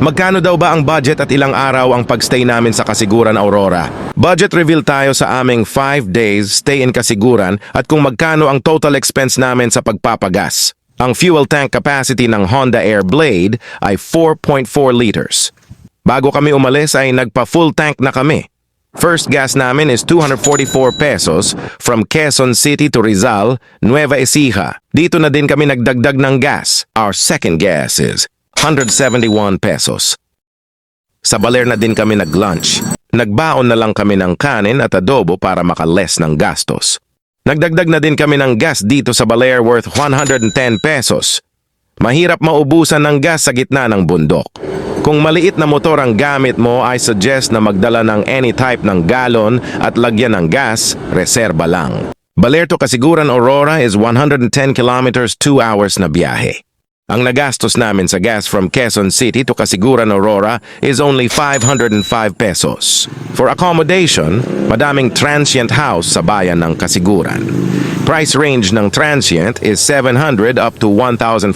Magkano daw ba ang budget at ilang araw ang pagstay namin sa Kasiguran, Aurora? Budget reveal tayo sa aming 5 days stay in Kasiguran at kung magkano ang total expense namin sa pagpapagas. Ang fuel tank capacity ng Honda Air Blade ay 4.4 liters. Bago kami umalis ay nagpa-full tank na kami. First gas namin is 244 pesos from Quezon City to Rizal, Nueva Ecija. Dito na din kami nagdagdag ng gas. Our second gas is 171 pesos. Sa Baler na din kami nag-lunch. Nagbaon na lang kami ng kanin at adobo para maka-less ng gastos. Nagdagdag na din kami ng gas dito sa Baler worth 110 pesos. Mahirap maubusan ng gas sa gitna ng bundok. Kung maliit na motor ang gamit mo, I suggest na magdala ng any type ng galon at lagyan ng gas, reserba lang. Baler to Kasiguran, Aurora is 110 kilometers 2 hours na biyahe. Ang nagastos namin sa gas from Quezon City to Kasiguran, Aurora is only 505 pesos. For accommodation, madaming transient house sa bayan ng Kasiguran. Price range ng transient is 700 up to 1,500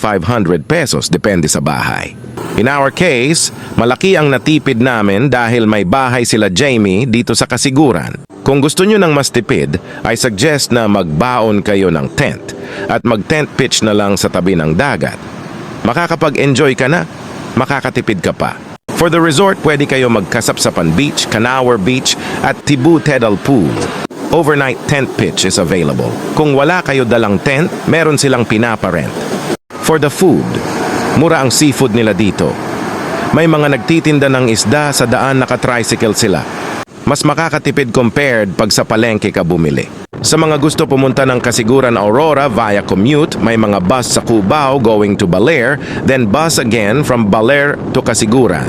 pesos depende sa bahay. In our case, malaki ang natipid namin dahil may bahay sila Jamie dito sa Kasiguran. Kung gusto nyo ng mas tipid, I suggest na magbaon kayo ng tent at mag-tent pitch na lang sa tabi ng dagat. Makakapag-enjoy ka na, makakatipid ka pa. For the resort, pwede kayo magkasapsapan beach, Canawer Beach at Tibu Tedal Pool. Overnight tent pitch is available. Kung wala kayo dalang tent, meron silang pinaparent. For the food, mura ang seafood nila dito. May mga nagtitinda ng isda sa daan naka-tricycle sila. Mas makakatipid compared pag sa palengke ka bumili. Sa mga gusto pumunta ng Kasiguran, Aurora via commute, may mga bus sa Cubao going to Baler, then bus again from Baler to Kasiguran.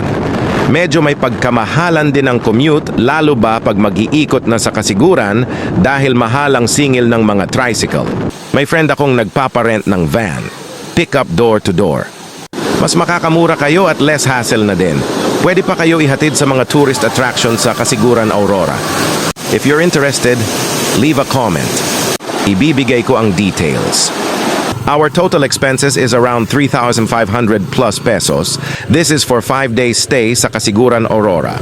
Medyo may pagkamahalan din ang commute, lalo ba pag mag-iikot na sa Kasiguran dahil mahal ang singil ng mga tricycle. May friend akong nagpaparent ng van, pick up door to door. Mas makakamura kayo at less hassle na din. Pwede pa kayo ihatid sa mga tourist attractions sa Kasiguran, Aurora. If you're interested, leave a comment. Ibibigay ko ang details. Our total expenses is around 3,500 plus pesos. This is for 5 days stay sa Kasiguran, Aurora.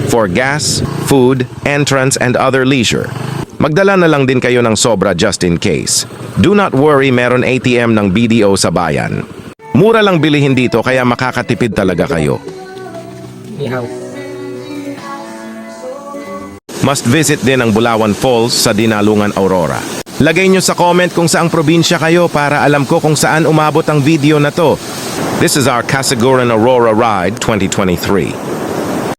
For gas, food, entrance, and other leisure. Magdala na lang din kayo ng sobra just in case. Do not worry, meron ATM ng BDO sa bayan. Mura lang bilihin dito kaya makakatipid talaga kayo. Must visit din ang Bulawan Falls sa Dinalungan, Aurora. Lagay nyo sa comment kung saang probinsya kayo para alam ko kung saan umabot ang video na to. This is our Kasiguran Aurora Ride 2023.